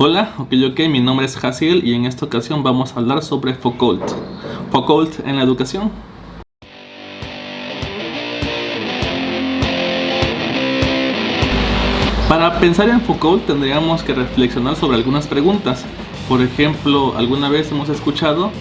Hola, ok, mi nombre es Jaciel y en esta ocasión vamos a hablar sobre Foucault. Foucault en la educación. Para pensar en Foucault tendríamos que reflexionar sobre algunas preguntas. Por ejemplo, alguna vez hemos escuchado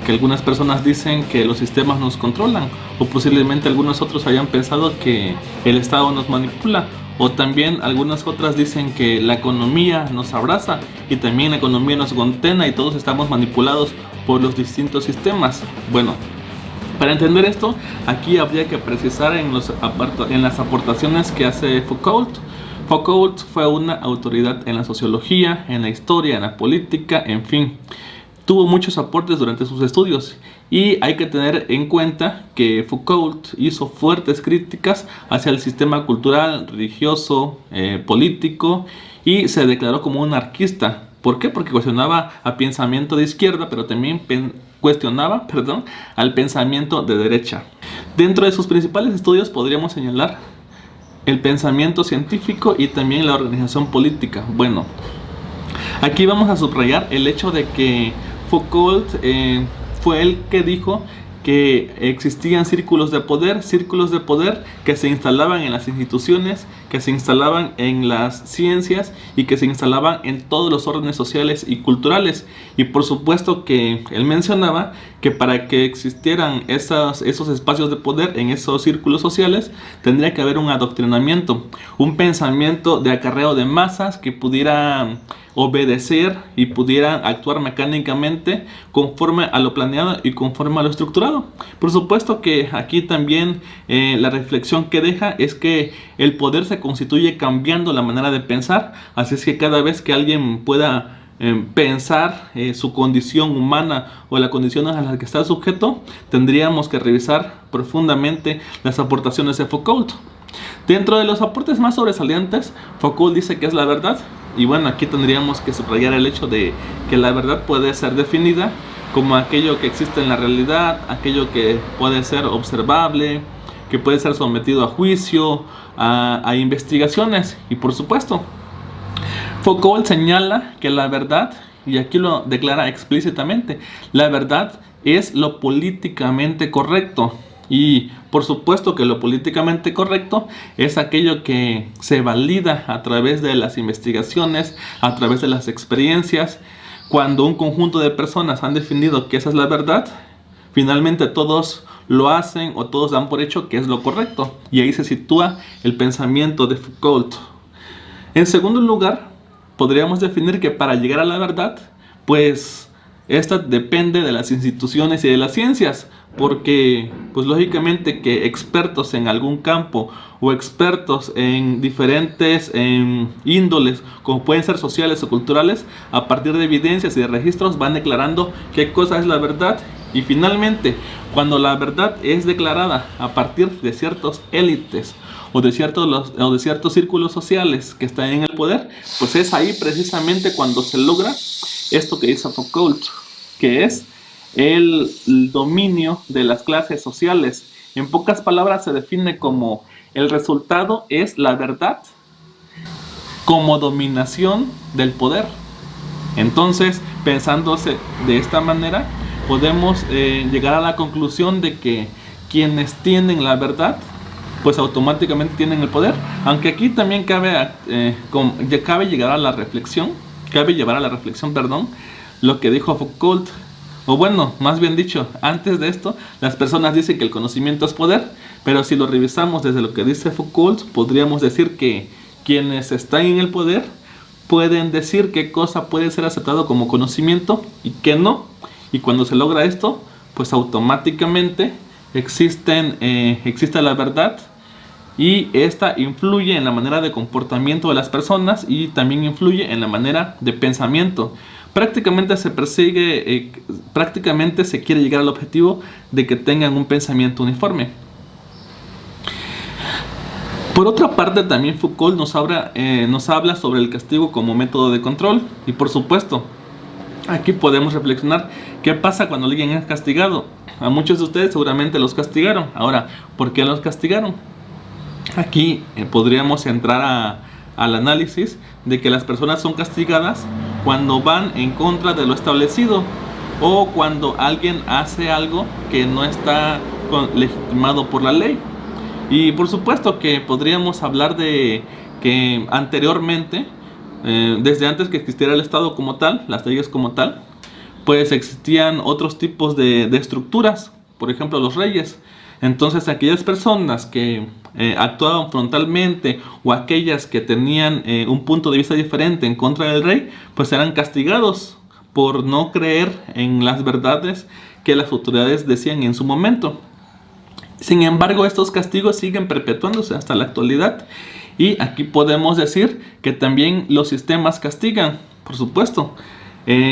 que algunas personas dicen que los sistemas nos controlan, o posiblemente algunos otros hayan pensado que el Estado nos manipula, o también algunas otras dicen que la economía nos abraza y también la economía nos contena y todos estamos manipulados por los distintos sistemas. Bueno, para entender esto, aquí habría que precisar en las aportaciones que hace Foucault. Foucault fue una autoridad en la sociología, en la historia, en la política, en fin. Tuvo muchos aportes durante sus estudios y hay que tener en cuenta que Foucault hizo fuertes críticas hacia el sistema cultural, religioso, político, y se declaró como un anarquista. ¿Por qué? Porque cuestionaba al pensamiento de izquierda, pero también cuestionaba al pensamiento de derecha. Dentro de sus principales estudios podríamos señalar el pensamiento científico y también la organización política. Bueno, aquí vamos a subrayar el hecho de que Foucault fue el que dijo que existían círculos de poder que se instalaban en las instituciones, que se instalaban en las ciencias y que se instalaban en todos los órdenes sociales y culturales. Y por supuesto que él mencionaba que para que existieran esos espacios de poder en esos círculos sociales, tendría que haber un adoctrinamiento, un pensamiento de acarreo de masas que pudiera obedecer y pudieran actuar mecánicamente conforme a lo planeado y conforme a lo estructurado. Por supuesto que aquí también la reflexión que deja es que el poder se constituye cambiando la manera de pensar, así es que cada vez que alguien pueda pensar su condición humana o la condición a la que está sujeto, tendríamos que revisar profundamente las aportaciones de Foucault. Dentro de los aportes más sobresalientes, Foucault dice que es la verdad. Y bueno, aquí tendríamos que subrayar el hecho de que la verdad puede ser definida como aquello que existe en la realidad, aquello que puede ser observable, que puede ser sometido a juicio, a investigaciones. Y por supuesto, Foucault señala que la verdad, y aquí lo declara explícitamente, la verdad es lo políticamente correcto. Y por supuesto que lo políticamente correcto es aquello que se valida a través de las investigaciones, a través de las experiencias. Cuando un conjunto de personas han definido que esa es la verdad, finalmente todos lo hacen o todos dan por hecho que es lo correcto. Y ahí se sitúa el pensamiento de Foucault. En segundo lugar, podríamos definir que para llegar a la verdad, pues esta depende de las instituciones y de las ciencias, porque pues lógicamente que expertos en algún campo o expertos en diferentes índoles, como pueden ser sociales o culturales, a partir de evidencias y de registros van declarando qué cosa es la verdad. Y finalmente, cuando la verdad es declarada a partir de ciertas élites o de ciertos círculos sociales que están en el poder, pues es ahí precisamente cuando se logra esto que dice Foucault, que es el dominio de las clases sociales. En pocas palabras se define como el resultado es la verdad como dominación del poder. Entonces, pensándose de esta manera, podemos llegar a la conclusión de que quienes tienen la verdad, pues automáticamente tienen el poder. Aunque aquí también cabe llevar a la reflexión, lo que dijo Foucault. O bueno, más bien dicho, antes de esto, las personas dicen que el conocimiento es poder, pero si lo revisamos desde lo que dice Foucault, podríamos decir que quienes están en el poder pueden decir qué cosa puede ser aceptado como conocimiento y qué no. Y cuando se logra esto, pues automáticamente existe la verdad, y esta influye en la manera de comportamiento de las personas y también influye en la manera de pensamiento. Prácticamente se quiere llegar al objetivo de que tengan un pensamiento uniforme. Por otra parte, también Foucault nos habla sobre el castigo como método de control. Y por supuesto, aquí podemos reflexionar qué pasa cuando alguien es castigado. A muchos de ustedes seguramente los castigaron. Ahora, ¿por qué los castigaron? Aquí podríamos entrar al análisis de que las personas son castigadas cuando van en contra de lo establecido o cuando alguien hace algo que no está legitimado por la ley. Y por supuesto que podríamos hablar de que anteriormente, desde antes que existiera el Estado como tal, las leyes como tal, pues existían otros tipos de estructuras, por ejemplo los reyes. Entonces aquellas personas que actuaban frontalmente o aquellas que tenían un punto de vista diferente en contra del rey, pues eran castigados por no creer en las verdades que las autoridades decían en su momento. Sin embargo, estos castigos siguen perpetuándose hasta la actualidad. Y aquí podemos decir que también los sistemas castigan, por supuesto.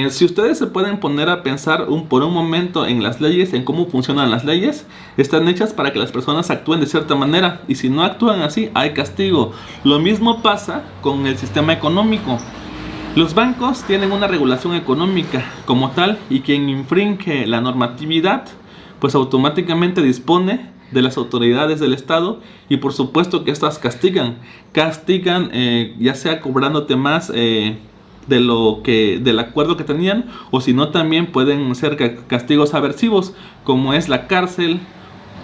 Si ustedes se pueden poner a pensar por un momento en las leyes, en cómo funcionan las leyes, están hechas para que las personas actúen de cierta manera. Y si no actúan así, hay castigo. Lo mismo pasa con el sistema económico. Los bancos tienen una regulación económica como tal, y quien infringe la normatividad, pues automáticamente dispone de las autoridades del Estado, y por supuesto que estas castigan ya sea cobrándote más del acuerdo que tenían, o si no también pueden ser castigos aversivos, como es la cárcel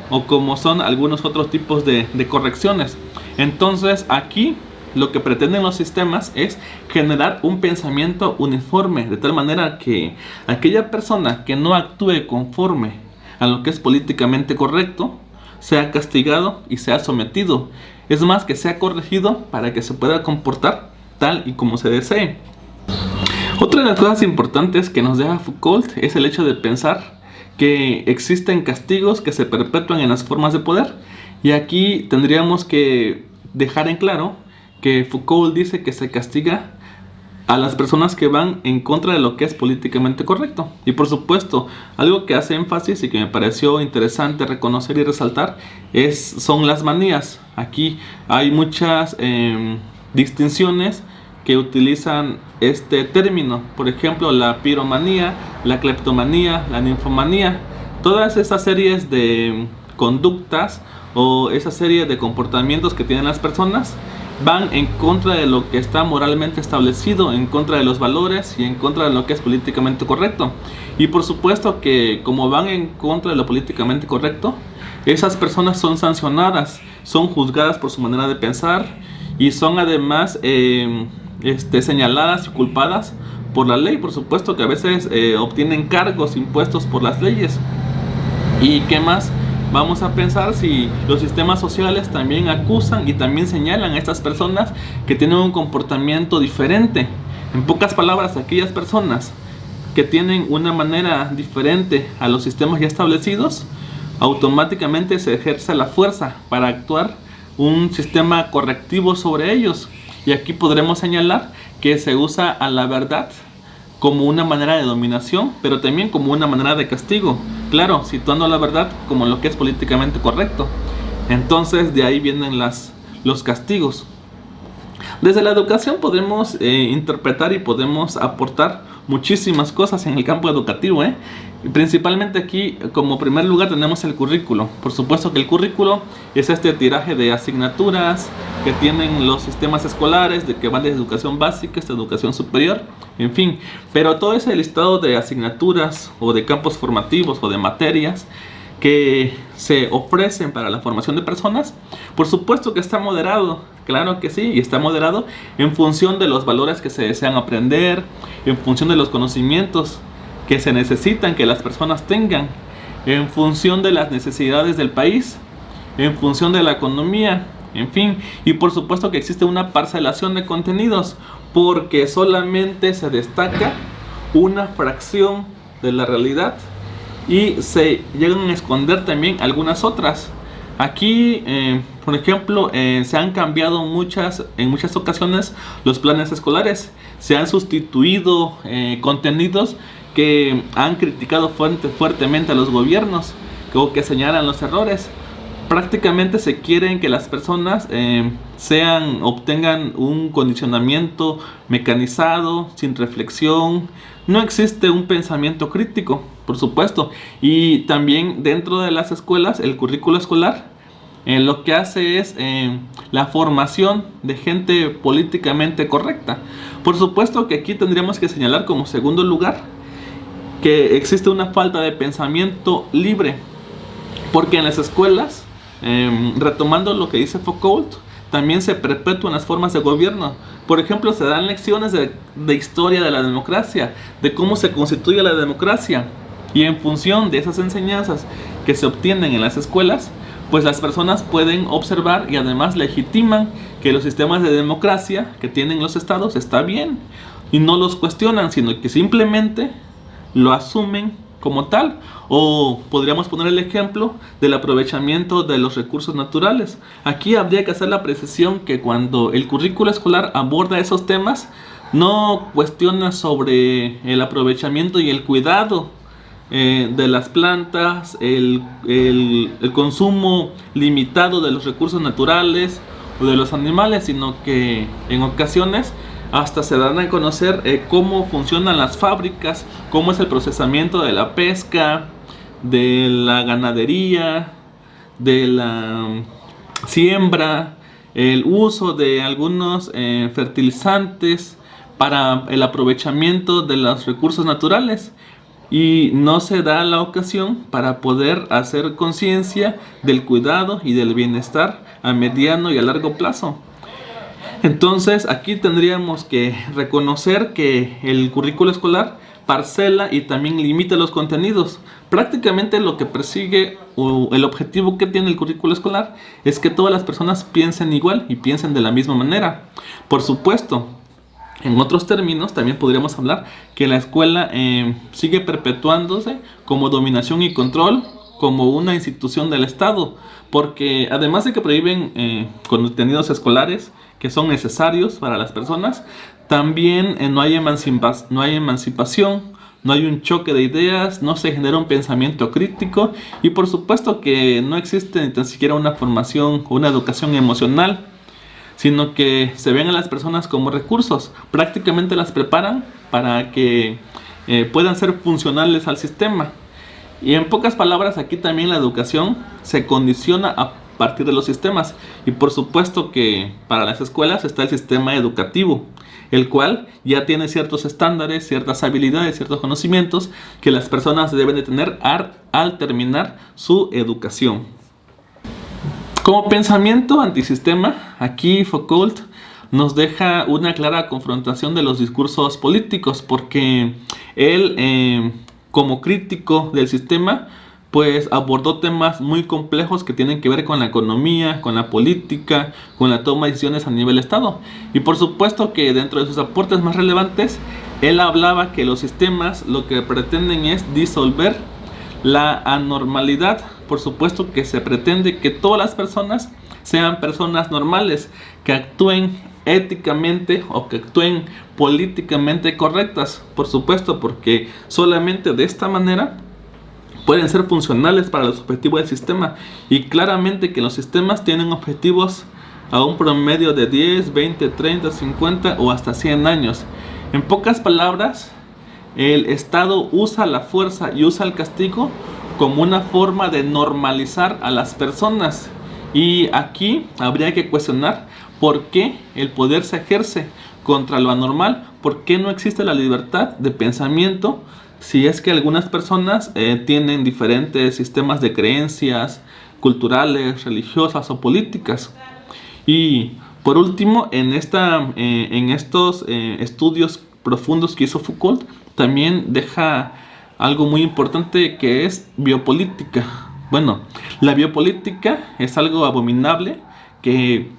o como son algunos otros tipos de correcciones. Entonces aquí lo que pretenden los sistemas es generar un pensamiento uniforme, de tal manera que aquella persona que no actúe conforme a lo que es políticamente correcto sea castigado y sea sometido. Es más, que sea corregido para que se pueda comportar tal y como se desee. Otra de las cosas importantes que nos deja Foucault es el hecho de pensar que existen castigos que se perpetúan en las formas de poder. Y aquí tendríamos que dejar en claro que Foucault dice que se castiga a las personas que van en contra de lo que es políticamente correcto. Y por supuesto, algo que hace énfasis y que me pareció interesante reconocer y resaltar son las manías. Aquí hay muchas distinciones que utilizan este término. Por ejemplo, la piromanía, la cleptomanía, la ninfomanía. Todas esas series de conductas o esa serie de comportamientos que tienen las personas van en contra de lo que está moralmente establecido, en contra de los valores y en contra de lo que es políticamente correcto. Y por supuesto que como van en contra de lo políticamente correcto, esas personas son sancionadas, son juzgadas por su manera de pensar y son además señaladas y culpadas por la ley. Por supuesto que a veces obtienen cargos impuestos por las leyes. ¿Y qué más? Vamos a pensar si los sistemas sociales también acusan y también señalan a estas personas que tienen un comportamiento diferente. En pocas palabras, aquellas personas que tienen una manera diferente a los sistemas ya establecidos, automáticamente se ejerce la fuerza para actuar un sistema correctivo sobre ellos. Y aquí podremos señalar que se usa a la verdad como una manera de dominación, pero también como una manera de castigo. Claro, situando la verdad como lo que es políticamente correcto. Entonces de ahí vienen los castigos. Desde la educación podemos interpretar y podemos aportar muchísimas cosas en el campo educativo, Y principalmente aquí, como primer lugar, tenemos el currículo. Por supuesto que el currículo es este tiraje de asignaturas que tienen los sistemas escolares, de que van de educación básica hasta educación superior, en fin. Pero todo ese listado de asignaturas o de campos formativos o de materias que se ofrecen para la formación de personas, por supuesto que está moderado, claro que sí, y está moderado en función de los valores que se desean aprender, en función de los conocimientos que se necesitan que las personas tengan, en función de las necesidades del país, en función de la economía, en fin. Y por supuesto que existe una parcelación de contenidos, porque solamente se destaca una fracción de la realidad y se llegan a esconder también algunas otras. Aquí, por ejemplo, se han cambiado en muchas ocasiones los planes escolares. Se han sustituido contenidos que han criticado fuertemente a los gobiernos o que señalan los errores. Prácticamente se quieren que las personas obtengan un condicionamiento mecanizado, sin reflexión. No existe un pensamiento crítico, por supuesto. Y también dentro de las escuelas, el currículo escolar lo que hace es la formación de gente políticamente correcta. Por supuesto que aquí tendríamos que señalar como segundo lugar que existe una falta de pensamiento libre, porque en las escuelas, retomando lo que dice Foucault, también se perpetúan las formas de gobierno. Por ejemplo, se dan lecciones de historia de la democracia, de cómo se constituye la democracia, y en función de esas enseñanzas que se obtienen en las escuelas, pues las personas pueden observar y además legitiman que los sistemas de democracia que tienen los estados está bien, y no los cuestionan, sino que simplemente lo asumen como tal. O podríamos poner el ejemplo del aprovechamiento de los recursos naturales. Aquí habría que hacer la precisión que cuando el currículo escolar aborda esos temas, no cuestiona sobre el aprovechamiento y el cuidado de las plantas, el consumo limitado de los recursos naturales o de los animales, sino que en ocasiones hasta se dan a conocer cómo funcionan las fábricas, cómo es el procesamiento de la pesca, de la ganadería, de la siembra, el uso de algunos fertilizantes para el aprovechamiento de los recursos naturales. Y no se da la ocasión para poder hacer conciencia del cuidado y del bienestar a mediano y a largo plazo. Entonces aquí tendríamos que reconocer que el currículo escolar parcela y también limita los contenidos. Prácticamente lo que persigue o el objetivo que tiene el currículo escolar es que todas las personas piensen igual y piensen de la misma manera. Por supuesto, en otros términos también podríamos hablar que la escuela sigue perpetuándose como dominación y control, como una institución del Estado, porque además de que prohíben contenidos escolares que son necesarios para las personas, también no hay emancipación, no hay un choque de ideas, no se genera un pensamiento crítico, y por supuesto que no existe ni tan siquiera una formación o una educación emocional, sino que se ven a las personas como recursos. Prácticamente las preparan para que puedan ser funcionales al sistema. Y en pocas palabras, aquí también la educación se condiciona a partir de los sistemas. Y por supuesto que para las escuelas está el sistema educativo, el cual ya tiene ciertos estándares, ciertas habilidades, ciertos conocimientos que las personas deben de tener al terminar su educación. Como pensamiento antisistema, aquí Foucault nos deja una clara confrontación de los discursos políticos, porque él, como crítico del sistema, pues abordó temas muy complejos que tienen que ver con la economía, con la política, con la toma de decisiones a nivel Estado. Y por supuesto que dentro de sus aportes más relevantes, él hablaba que los sistemas lo que pretenden es disolver la anormalidad. Por supuesto que se pretende que todas las personas sean personas normales, que actúen éticamente o que actúen políticamente correctas. Por supuesto, porque solamente de esta manera pueden ser funcionales para los objetivos del sistema. Y claramente que los sistemas tienen objetivos a un promedio de 10, 20, 30, 50 o hasta 100 años. En pocas palabras, el Estado usa la fuerza y usa el castigo como una forma de normalizar a las personas. Y aquí habría que cuestionar por qué el poder se ejerce contra lo anormal, por qué no existe la libertad de pensamiento, si es que algunas personas tienen diferentes sistemas de creencias culturales, religiosas o políticas. Y por último, en estos estudios profundos que hizo Foucault, también deja algo muy importante, que es biopolítica. Bueno, la biopolítica es algo abominable, que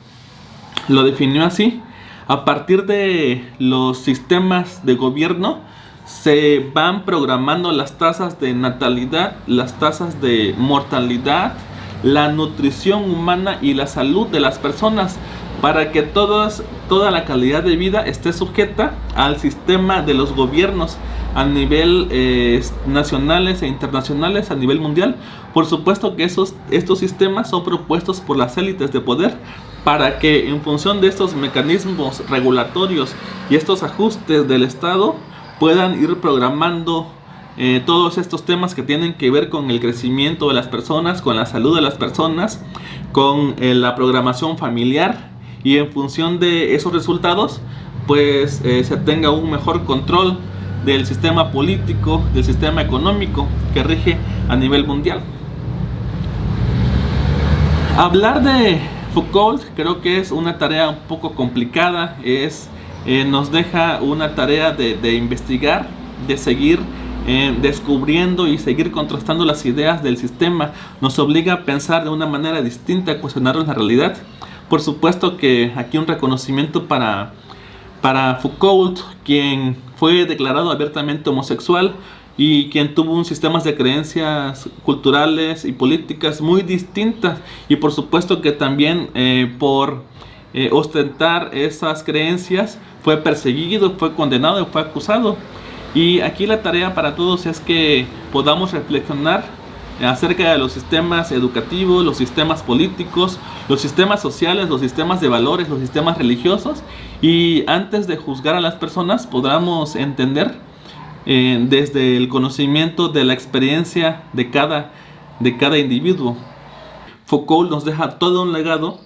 lo definió así: a partir de los sistemas de gobierno se van programando las tasas de natalidad, las tasas de mortalidad, la nutrición humana y la salud de las personas, para que toda la calidad de vida esté sujeta al sistema de los gobiernos a nivel nacionales e internacionales, a nivel mundial. Por supuesto que estos sistemas son propuestos por las élites de poder, para que en función de estos mecanismos regulatorios y estos ajustes del Estado puedan ir programando todos estos temas que tienen que ver con el crecimiento de las personas, con la salud de las personas, con la programación familiar, y en función de esos resultados pues se tenga un mejor control del sistema político, del sistema económico que rige a nivel mundial. Hablar de Foucault creo que es una tarea un poco complicada, nos deja una tarea de investigar, de seguir descubriendo y seguir contrastando las ideas del sistema. Nos obliga a pensar de una manera distinta, a cuestionar la realidad. Por supuesto que aquí un reconocimiento para Foucault, quien fue declarado abiertamente homosexual y quien tuvo un sistema de creencias culturales y políticas muy distintas, y por supuesto que también por ostentar esas creencias fue perseguido, fue condenado y fue acusado. Y aquí la tarea para todos es que podamos reflexionar acerca de los sistemas educativos, los sistemas políticos, los sistemas sociales, los sistemas de valores, los sistemas religiosos, y antes de juzgar a las personas podamos entender desde el conocimiento de la experiencia de cada individuo. Foucault nos deja todo un legado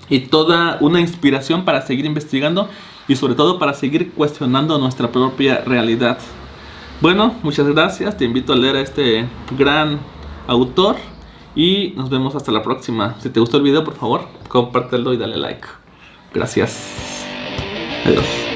y toda una inspiración para seguir investigando y sobre todo para seguir cuestionando nuestra propia realidad. Bueno, muchas gracias, te invito a leer a este gran autor y nos vemos hasta la próxima. Si te gustó el video, por favor, compártelo y dale like. Gracias. Adiós.